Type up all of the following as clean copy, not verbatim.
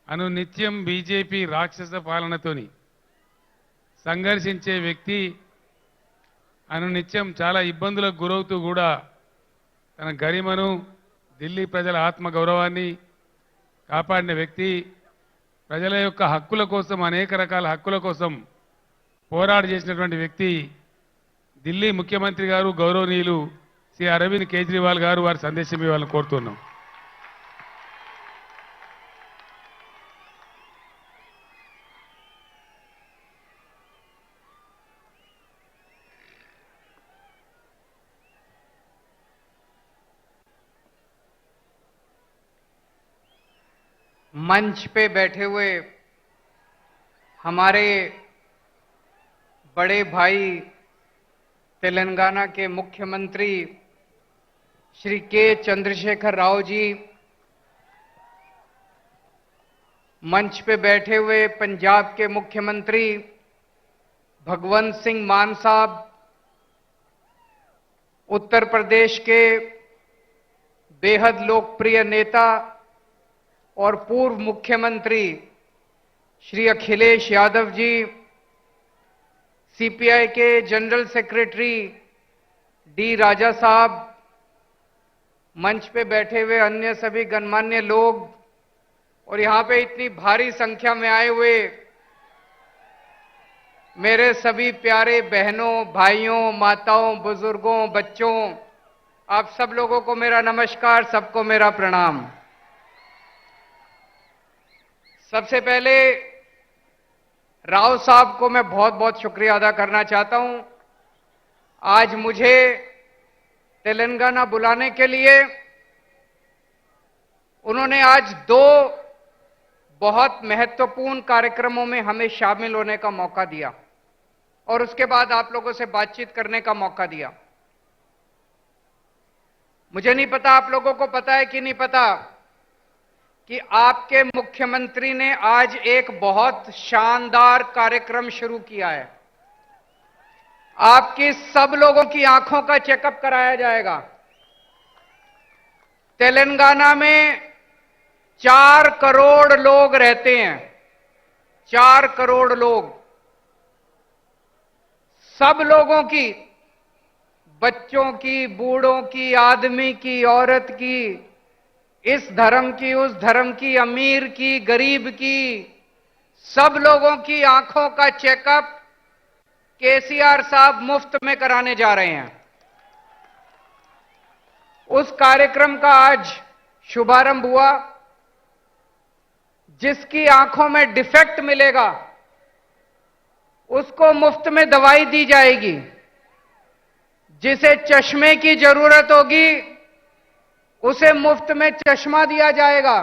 అనునిత్యం బీజేపీ రాక్షస పాలనతోని సంఘర్షించే వ్యక్తి అనునిత్యం చాలా ఇబ్బందులకు గురవుతూ కూడా తన గరిమను ఢిల్లీ ప్రజల ఆత్మ గౌరవాన్ని కాపాడిన వ్యక్తి ప్రజల యొక్క హక్కుల కోసం అనేక రకాల హక్కుల కోసం పోరాట చేసినటువంటి వ్యక్తి ఢిల్లీ ముఖ్యమంత్రి గారు గౌరవనీయులు శ్రీ అరవింద్ కేజ్రీవాల్ గారు వారి సందేశం ఇవ్వాలని కోరుతున్నాం. मंच पे बैठे हुए हमारे बड़े भाई तेलंगाना के मुख्यमंत्री श्री के चंद्रशेखर राव जी, मंच पे बैठे हुए पंजाब के मुख्यमंत्री भगवंत सिंह मान साहब, उत्तर प्रदेश के बेहद लोकप्रिय नेता और पूर्व मुख्यमंत्री श्री अखिलेश यादव जी, सीपीआई के जनरल सेक्रेटरी डी राजा साहब, मंच पे बैठे हुए अन्य सभी गणमान्य लोग और यहां पे इतनी भारी संख्या में आए हुए मेरे सभी प्यारे बहनों, भाइयों, माताओं, बुजुर्गों, बच्चों, आप सब लोगों को मेरा नमस्कार, सबको मेरा प्रणाम। सबसे पहले राव साहब को मैं बहुत बहुत शुक्रिया अदा करना चाहता हूं। आज मुझे तेलंगाना बुलाने के लिए उन्होंने आज दो बहुत महत्वपूर्ण कार्यक्रमों में हमें शामिल होने का मौका दिया और उसके बाद आप लोगों से बातचीत करने का मौका दिया। मुझे नहीं पता आप लोगों को पता है कि नहीं पता कि आपके मुख्यमंत्री ने आज एक बहुत शानदार कार्यक्रम शुरू किया है। आपकी सब लोगों की आंखों का चेकअप कराया जाएगा। तेलंगाना में 4 करोड़ लोग रहते हैं, 4 करोड़ लोग। सब लोगों की, बच्चों की, बूढ़ों की, आदमी की, औरत की, इस धर्म की, उस धर्म की, अमीर की, गरीब की, सब लोगों की आंखों का चेकअप केसीआर साहब मुफ्त में कराने जा रहे हैं। उस कार्यक्रम का आज शुभारंभ हुआ। जिसकी आंखों में डिफेक्ट मिलेगा उसको मुफ्त में दवाई दी जाएगी। जिसे चश्मे की जरूरत होगी उसे मुफ्त में चश्मा दिया जाएगा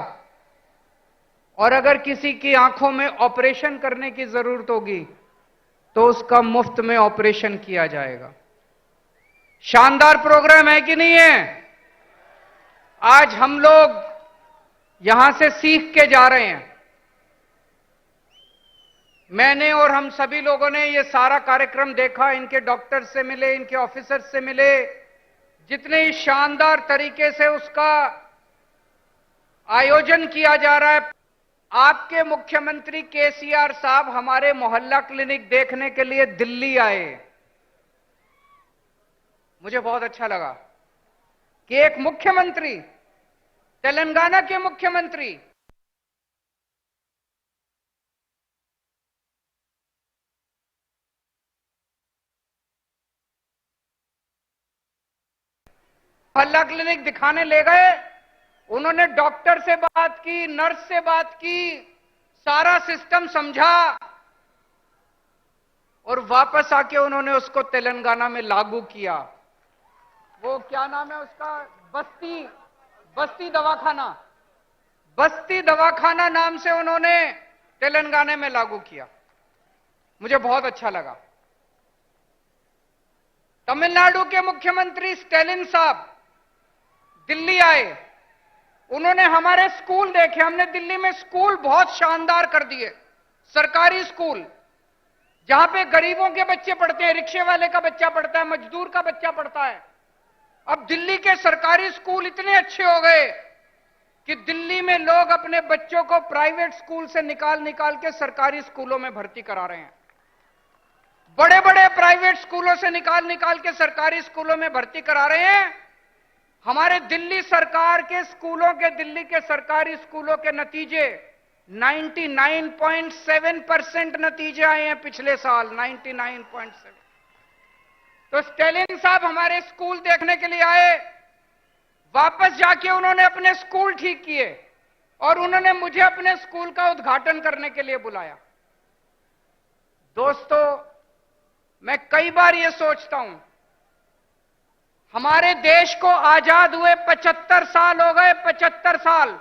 और अगर किसी की आंखों में ऑपरेशन करने की जरूरत होगी तो उसका मुफ्त में ऑपरेशन किया जाएगा। शानदार प्रोग्राम है कि नहीं है? आज हम लोग यहां से सीख के जा रहे हैं। मैंने और हम सभी लोगों ने ये सारा कार्यक्रम देखा, इनके डॉक्टर से मिले, इनके ऑफिसर से मिले, जितने ही शानदार तरीके से उसका आयोजन किया जा रहा है। आपके मुख्यमंत्री केसीआर साहब हमारे मोहल्ला क्लिनिक देखने के लिए दिल्ली आए। मुझे बहुत अच्छा लगा कि एक मुख्यमंत्री, तेलंगाना के मुख्यमंत्री मोहल्ला क्लिनिक दिखाने ले गए। उन्होंने डॉक्टर से बात की, नर्स से बात की, सारा सिस्टम समझा और वापस आके उन्होंने उसको तेलंगाना में लागू किया। वो क्या नाम है उसका? बस्ती दवाखाना, बस्ती दवाखाना नाम से उन्होंने तेलंगाना में लागू किया। मुझे बहुत अच्छा लगा। तमिलनाडु के मुख्यमंत्री स्टैलिन साहब दिल्ली आए। उन्होंने हमारे स्कूल देखे। हमने दिल्ली में स्कूल बहुत शानदार कर दिए, सरकारी स्कूल जहां पे गरीबों के बच्चे पढ़ते हैं, रिक्शे वाले का बच्चा पढ़ता है, मजदूर का बच्चा पढ़ता है। अब दिल्ली के सरकारी स्कूल इतने अच्छे हो गए कि दिल्ली में लोग अपने बच्चों को प्राइवेट स्कूल से निकाल निकाल के सरकारी स्कूलों में भर्ती करा रहे हैं। बड़े बड़े प्राइवेट स्कूलों से निकाल निकाल के सरकारी स्कूलों में भर्ती करा रहे हैं। हमारे दिल्ली सरकार के स्कूलों के, दिल्ली के सरकारी स्कूलों के नतीजे 99.7% नतीजे आए हैं पिछले साल, 99.7। तो स्टेलिन साहब हमारे स्कूल देखने के लिए आए, वापस जाके उन्होंने अपने स्कूल ठीक किए और उन्होंने मुझे अपने स्कूल का उद्घाटन करने के लिए बुलाया। दोस्तों, मैं कई बार यह सोचता हूं, हमारे देश को आजाद हुए 75 साल हो गए, 75 साल,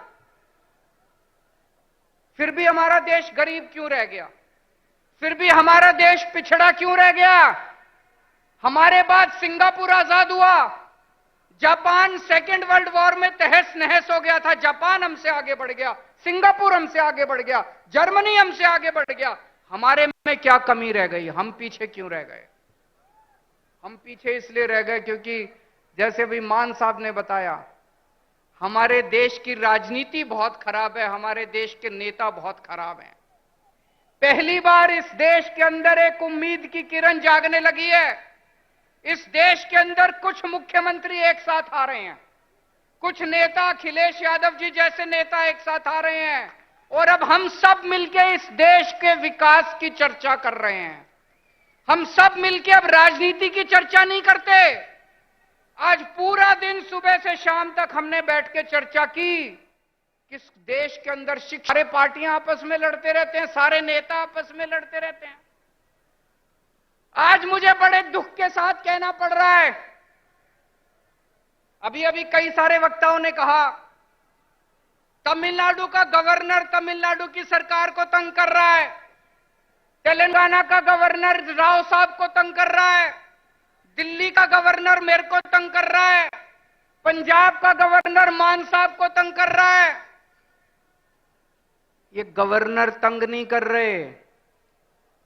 फिर भी हमारा देश गरीब क्यों रह गया? फिर भी हमारा देश पिछड़ा क्यों रह गया? हमारे बाद सिंगापुर आजाद हुआ, जापान सेकेंड वर्ल्ड वॉर में तहस नहस हो गया था, जापान हमसे आगे बढ़ गया, सिंगापुर हमसे आगे बढ़ गया, जर्मनी हमसे आगे बढ़ गया। हमारे में क्या कमी रह गई? हम पीछे क्यों रह गए? हम पीछे इसलिए रह गए क्योंकि जैसे भी मान साहब ने बताया, हमारे देश की राजनीति बहुत खराब है, हमारे देश के नेता बहुत खराब हैं। पहली बार इस देश के अंदर एक उम्मीद की किरण जागने लगी है। इस देश के अंदर कुछ मुख्यमंत्री एक साथ आ रहे हैं, कुछ नेता, अखिलेश यादव जी जैसे नेता एक साथ आ रहे हैं और अब हम सब मिलकर इस देश के विकास की चर्चा कर रहे हैं। हम सब मिलकर अब राजनीति की चर्चा नहीं करते। आज पूरा दिन सुबह से शाम तक हमने बैठ के चर्चा की किस देश के अंदर शिक्षा, सारे पार्टियां आपस में लड़ते रहते हैं, सारे नेता आपस में लड़ते रहते हैं। आज मुझे बड़े दुख के साथ कहना पड़ रहा है, अभी अभी कई सारे वक्ताओं ने कहा तमिलनाडु का गवर्नर तमिलनाडु की सरकार को तंग कर रहा है, तेलंगाना का गवर्नर राव साहब को तंग कर रहा है, दिल्ली का गवर्नर मेरे को तंग कर रहा है, पंजाब का गवर्नर मान साहब को तंग कर रहा है। ये गवर्नर तंग नहीं कर रहे,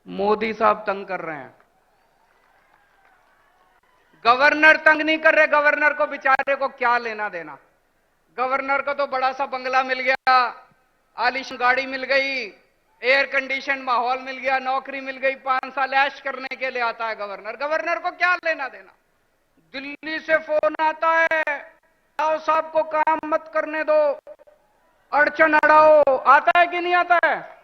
मोदी साहब तंग कर रहे हैं। गवर्नर तंग नहीं कर रहे, गवर्नर को बेचारे को क्या लेना देना। गवर्नर को तो बड़ा सा बंगला मिल गया, आलीशान गाड़ी मिल गई, एयर कंडीशन माहौल मिल गया, नौकरी मिल गई, 5 साल ऐश करने के लिए आता है गवर्नर। गवर्नर को क्या लेना देना? दिल्ली से फोन आता है, राव साहब को काम मत करने दो, अड़चन अड़ाओ, आता है कि नहीं आता है?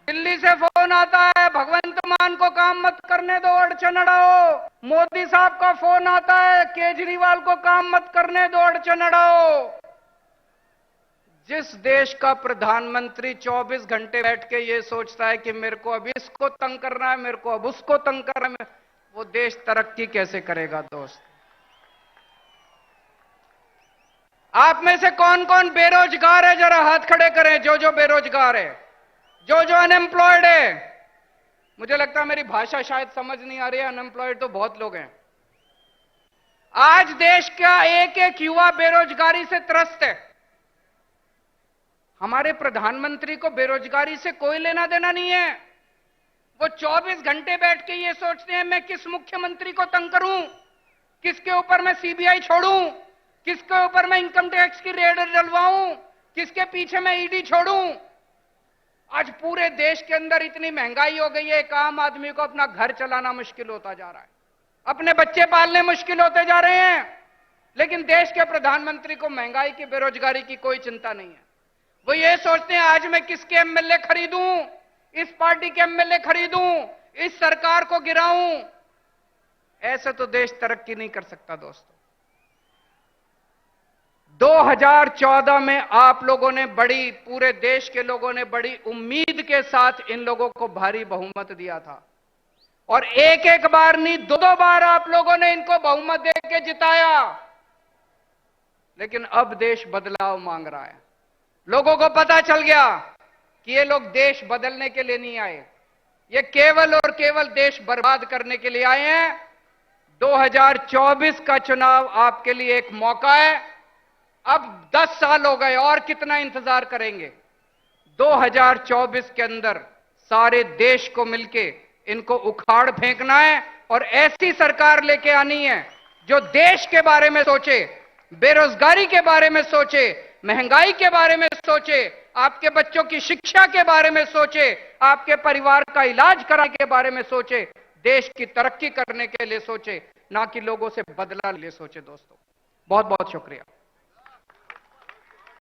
दिल्ली से फोन आता है, भगवंत मान को काम मत करने दो, अड़चन अड़ाओ। मोदी साहब का फोन आता है, केजरीवाल को काम मत करने दो, अड़चन अड़ाओ। जिस देश का प्रधानमंत्री 24 घंटे बैठ के ये सोचता है कि मेरे को अब इसको तंग करना है, मेरे को अब उसको तंग करना है, वो देश तरक्की कैसे करेगा? दोस्त, आप में से कौन कौन बेरोजगार है? जरा हाथ खड़े करें, जो जो बेरोजगार है, जो जो अनएम्प्लॉयड है। मुझे लगता है मेरी भाषा शायद समझ नहीं आ रही है, अनएम्प्लॉयड तो बहुत लोग हैं। आज देश का एक एक युवा बेरोजगारी से त्रस्त है। हमारे प्रधानमंत्री को बेरोजगारी से कोई लेना देना नहीं है। वो 24 घंटे बैठ के ये सोचते हैं मैं किस मुख्यमंत्री को तंग करूं, किसके ऊपर मैं सीबीआई छोड़ूं, किसके ऊपर मैं इनकम टैक्स की रेड डलवाऊं, किसके पीछे मैं ईडी छोड़ूं। आज पूरे देश के अंदर इतनी महंगाई हो गई है, एक आम आदमी को अपना घर चलाना मुश्किल होता जा रहा है, अपने बच्चे पालने मुश्किल होते जा रहे हैं। लेकिन देश के प्रधानमंत्री को महंगाई की, बेरोजगारी की कोई चिंता नहीं है। वो ये सोचते हैं आज मैं किसके एमएलए खरीदूं, इस पार्टी के एमएलए खरीदूं, इस सरकार को गिराऊं। ऐसे तो देश तरक्की नहीं कर सकता। दोस्तों, 2014 में आप लोगों ने बड़ी, पूरे देश के लोगों ने बड़ी उम्मीद के साथ इन लोगों को भारी बहुमत दिया था और एक एक बार नहीं, 2-2 बार आप लोगों ने इनको बहुमत देके जिताया। लेकिन अब देश बदलाव मांग रहा है। लोगों को पता चल गया कि ये लोग देश बदलने के लिए नहीं आए, ये केवल और केवल देश बर्बाद करने के लिए आए हैं। 2024 का चुनाव आपके लिए एक मौका है। अब 10 साल हो गए, और कितना इंतजार करेंगे? 2024 के अंदर सारे देश को मिलके इनको उखाड़ फेंकना है और ऐसी सरकार लेके आनी है जो देश के बारे में सोचे, बेरोजगारी के बारे में सोचे, महंगाई के बारे में सोचे, आपके बच्चों की शिक्षा के बारे में सोचे, आपके परिवार का इलाज कराने के बारे में सोचे, देश की तरक्की करने के लिए सोचे, ना कि लोगों से बदला ले सोचे। दोस्तों, बहुत बहुत शुक्रिया।